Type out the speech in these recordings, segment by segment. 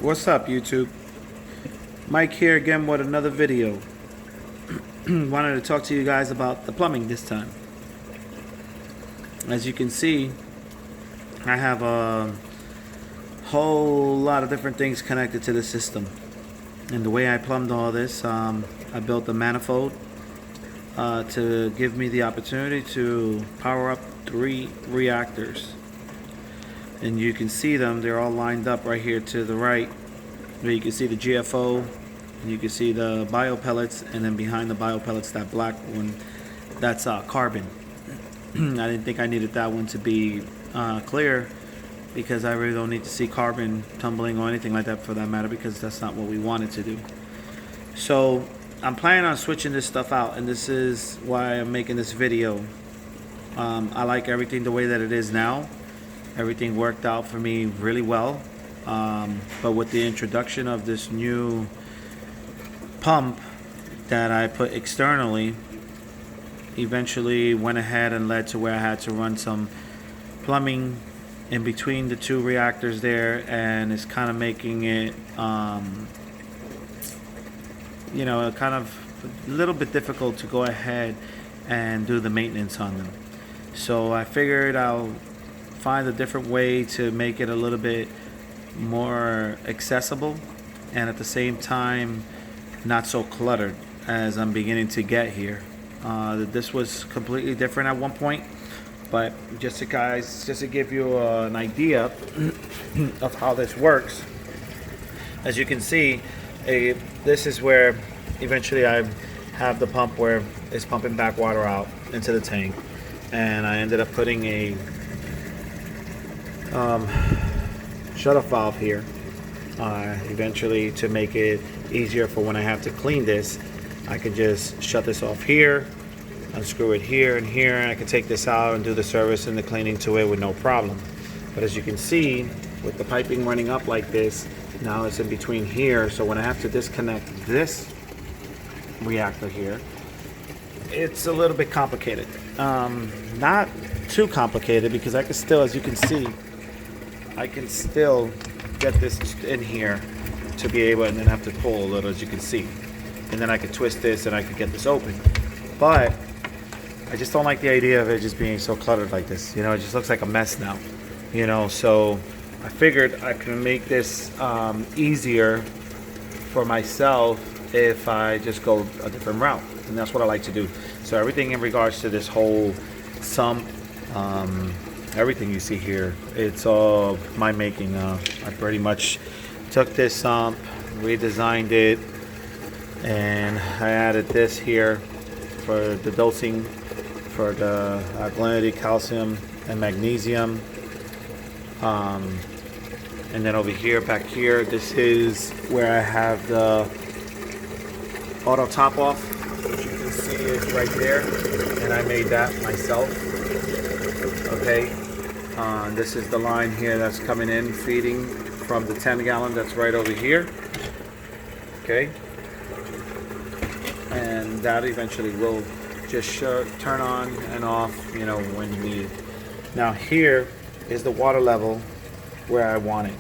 What's up, YouTube? Mike here again with another video. Wanted to talk to you guys about the plumbing this time. As you can see, I have a whole lot of different things connected to the system. And the way I plumbed all this, I built a manifold to give me the opportunity to power up 3 reactors. And you can see them, they're all lined up right here to the right, where you can see the GFO, and you can see the bio pellets, and then behind the bio pellets, that black one, that's carbon. I didn't think I needed that one to be clear, because I really don't need to see carbon tumbling or anything like that for that matter, because that's not what we wanted to do. So I'm planning on switching this stuff out, and this is why I'm making this video. I like everything the way that it is now. Everything worked out for me really well, but with the introduction of this new pump that I put externally, eventually went ahead and led to where I had to run some plumbing in between the 2 reactors there, and it's kind of making it you know, kind of a little bit difficult to go ahead and do the maintenance on them. So I figured I'll find a different way to make it a little bit more accessible, and at the same time not so cluttered as I'm beginning to get here. This was completely different at one point, but just to give you an idea of how this works, as you can see, this is where eventually I have the pump where it's pumping back water out into the tank, and I ended up putting a shut-off valve here eventually to make it easier for when I have to clean this. I can just shut this off here, unscrew it here and here, and I can take this out and do the service and the cleaning to it with no problem. But as you can see, with the piping running up like this, now it's in between here, so when I have to disconnect this reactor here, it's a little bit complicated. Not too complicated, because I can still, as you can see, I can still get this in here to be able, and then have to pull a little, as you can see, and then I could twist this and I could get this open. But I just don't like the idea of it just being so cluttered like this. You know, it just looks like a mess now, you know. So I figured I can make this easier for myself if I just go a different route, and that's what I like to do. So everything in regards to this whole sump, everything you see here, it's all my making. I pretty much took this sump, redesigned it, and I added this here for the dosing for the alkalinity, calcium, and magnesium. And then over here, back here, this is where I have the auto top off, which you can see is right there, and I made that myself. Okay, this is the line here that's coming in, feeding from the 10-gallon that's right over here. Okay, and that eventually will just turn on and off, you know, when needed. Now here is the water level where I want it,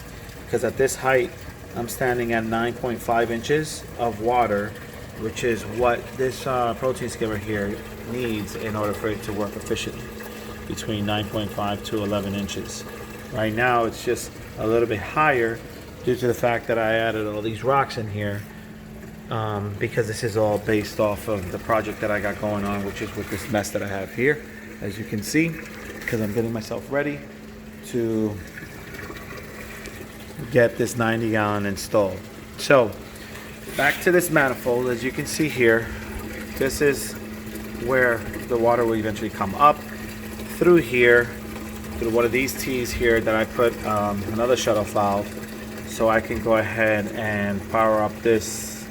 because at this height I'm standing at 9.5 inches of water, which is what this protein skimmer here needs in order for it to work efficiently, between 9.5 to 11 inches. Right now it's just a little bit higher due to the fact that I added all these rocks in here, because this is all based off of the project that I got going on, which is with this mess that I have here, as you can see, because I'm getting myself ready to get this 90-gallon installed. So back to this manifold, as you can see here, this is where the water will eventually come up through here, through one of these T's here that I put another shut-off valve, so I can go ahead and power up this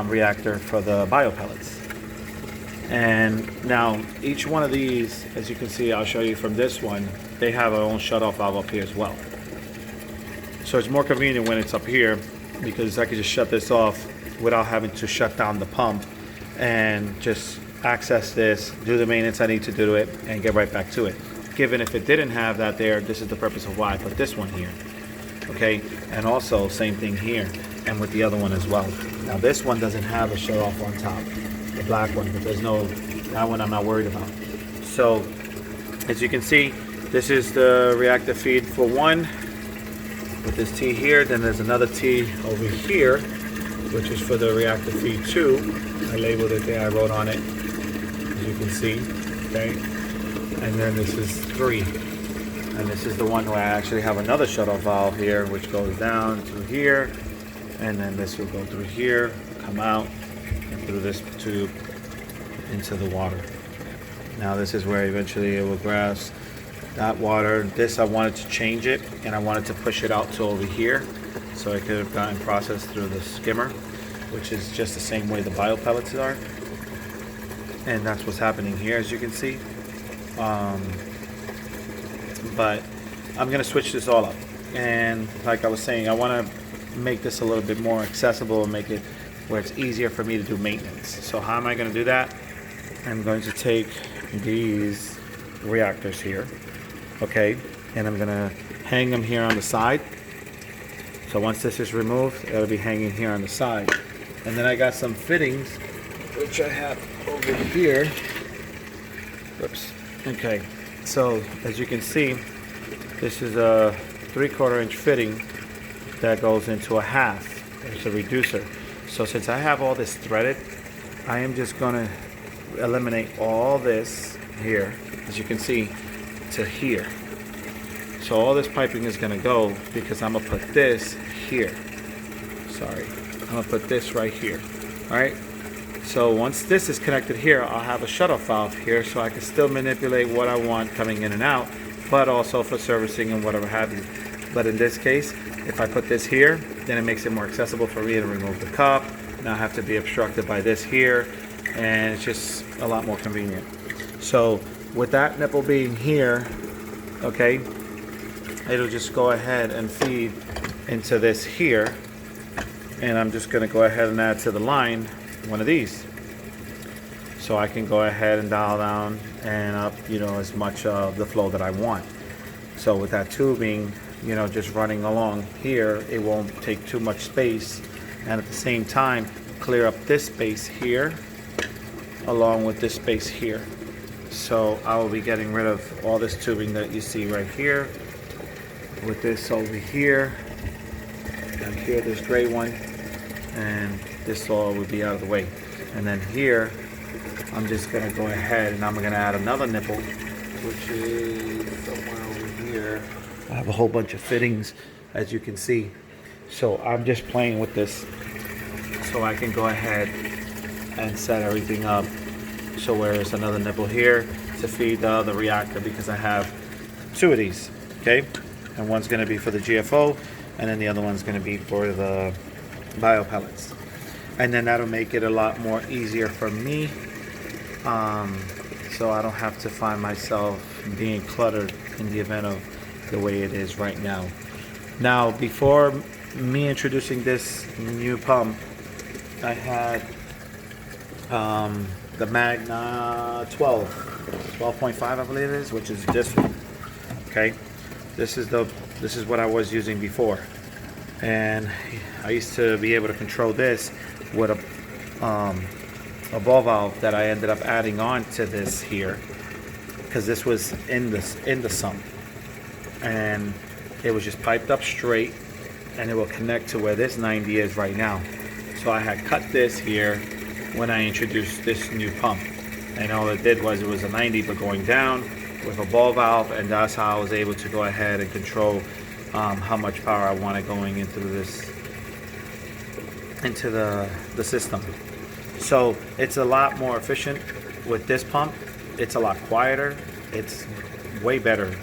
reactor for the bio pellets. And now each one of these, as you can see, I'll show you from this one, they have their own shut-off valve up here as well. So it's more convenient when it's up here, because I can just shut this off without having to shut down the pump and just access this, do the maintenance I need to do to it, and get right back to it. Given if it didn't have that there, this is the purpose of why I put this one here. Okay, and also same thing here, and with the other one as well. Now this one doesn't have a shut off on top, the black one, but there's no, that one I'm not worried about. So as you can see, this is the reactor feed for one with this T here. Then there's another T over here, which is for the reactor feed 2. I labeled it there, I wrote on it, as you can see, okay? And then this is 3. And this is the one where I actually have another shut-off valve here, which goes down through here, and then this will go through here, come out, and through this tube into the water. Now this is where eventually it will grasp that water. This I wanted to change it, and I wanted to push it out to over here, so it could have gotten processed through the skimmer, which is just the same way the bio pellets are. And that's what's happening here, as you can see. But I'm gonna switch this all up, and like I was saying, I want to make this a little bit more accessible and make it where it's easier for me to do maintenance. So how am I going to do that? I'm going to take these reactors here, okay, and I'm gonna hang them here on the side. So once this is removed, it'll be hanging here on the side. And then I got some fittings which I have over here. Whoops. Okay, so as you can see, this is a 3/4 inch fitting that goes into a half. It's a reducer. So since I have all this threaded, I am just gonna eliminate all this here, as you can see, to here. So all this piping is gonna go, because I'm gonna put this here. Sorry, I'm gonna put this right here. All right. So once this is connected here, I'll have a shut-off valve here, so I can still manipulate what I want coming in and out, but also for servicing and whatever have you. But in this case, if I put this here, then it makes it more accessible for me to remove the cup, not have to be obstructed by this here, and it's just a lot more convenient. So with that nipple being here, okay, it'll just go ahead and feed into this here, and I'm just gonna go ahead and add to the line one of these, so I can go ahead and dial down and up, you know, as much of the flow that I want. So with that tubing, you know, just running along here, it won't take too much space, and at the same time clear up this space here along with this space here. So I will be getting rid of all this tubing that you see right here, with this over here, and here this gray one, and this all would be out of the way. And then here, I'm just gonna go ahead and I'm gonna add another nipple, which is somewhere over here. I have a whole bunch of fittings, as you can see. So I'm just playing with this, so I can go ahead and set everything up. So where there's another nipple here to feed the other reactor, because I have 2 of these, okay? And one's gonna be for the GFO, and then the other one's gonna be for the bio pellets. And then that'll make it a lot more easier for me, so I don't have to find myself being cluttered in the event of the way it is right now. Now, before me introducing this new pump, I had the Magna 12.5 I believe it is, which is this one. Okay, this is what I was using before, and I used to be able to control this with a ball valve that I ended up adding on to this here, because this was in the sump, and it was just piped up straight, and it will connect to where this 90 is right now. So I had cut this here when I introduced this new pump, and all it did was, it was a 90 but going down with a ball valve, and that's how I was able to go ahead and control how much power I wanted going into this, into the system. So it's a lot more efficient with this pump. It's a lot quieter. It's way better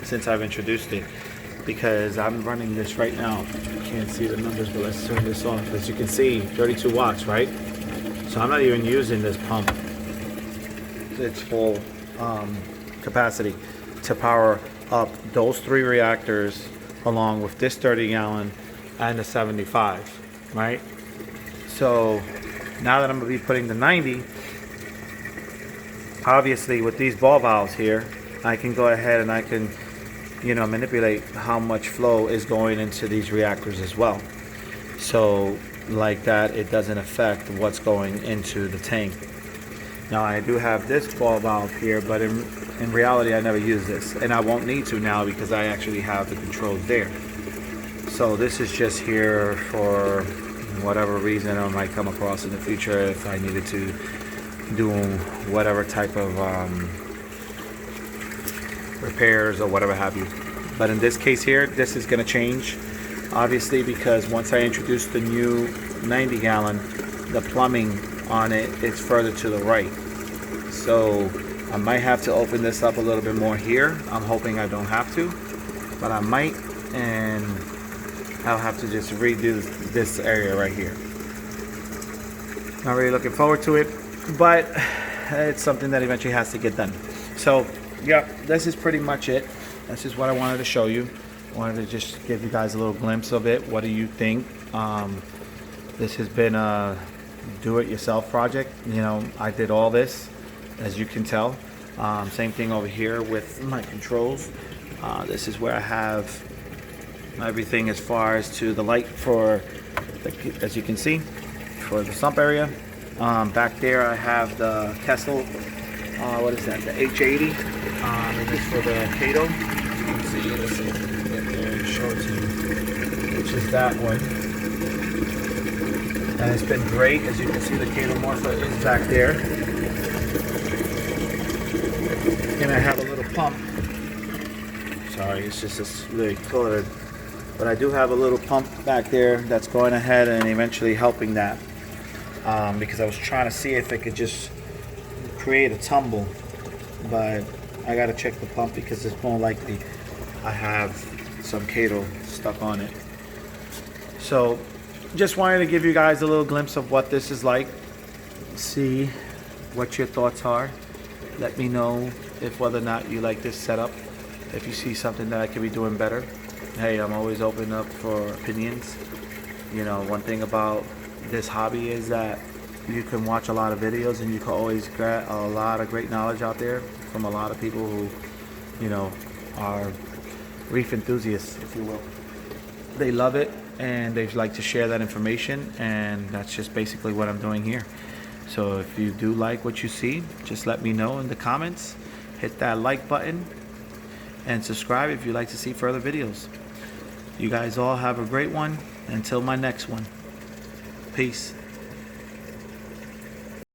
since I've introduced it, because I'm running this right now. You can't see the numbers, but let's turn this off. As you can see, 32 watts, right? So I'm not even using this pump its full capacity to power up those 3 reactors, along with this 30-gallon and the 75, right? So now that I'm going to be putting the 90, obviously with these ball valves here, I can go ahead and I can manipulate how much flow is going into these reactors as well. So like that, it doesn't affect what's going into the tank. Now I do have this ball valve here, but in reality I never use this, and I won't need to now because I actually have the controls there. So this is just here for whatever reason I might come across in the future if I needed to do whatever type of repairs or whatever have you. But in this case here, this is going to change obviously, because once I introduce the new 90 gallon, the plumbing on it is further to the right. So I might have to open this up a little bit more here. I'm hoping I don't have to, but I might, and I'll have to just redo this area right here. Not really looking forward to it, but it's something that eventually has to get done. So yeah, this is pretty much it. This is what I wanted to show you. I wanted to just give you guys a little glimpse of it. What do you think? This has been a do-it-yourself project. I did all this, as you can tell. Same thing over here with my controls. This is where I have everything as far as to the light for, as you can see, for the sump area. Back there I have the Kessel, what is that, the H80, and it's for the Kato. You can see, let's see, get there and show it to you, which is that one. And it's been great. As you can see, the Kato Morpha is back there. And I have a little pump. Sorry, it's just this really cluttered. But I do have a little pump back there that's going ahead and eventually helping that. Because I was trying to see if it could just create a tumble. But I got to check the pump because it's more likely I have some Kato stuck on it. So just wanted to give you guys a little glimpse of what this is like. See what your thoughts are. Let me know if whether or not you like this setup. If you see something that I could be doing better. Hey, I'm always open up for opinions. One thing about this hobby is that you can watch a lot of videos and you can always get a lot of great knowledge out there from a lot of people who, are reef enthusiasts, if you will. They love it and they like to share that information, and that's just basically what I'm doing here. So if you do like what you see, just let me know in the comments. Hit that like button and subscribe if you'd like to see further videos. You guys all have a great one. Until my next one. Peace.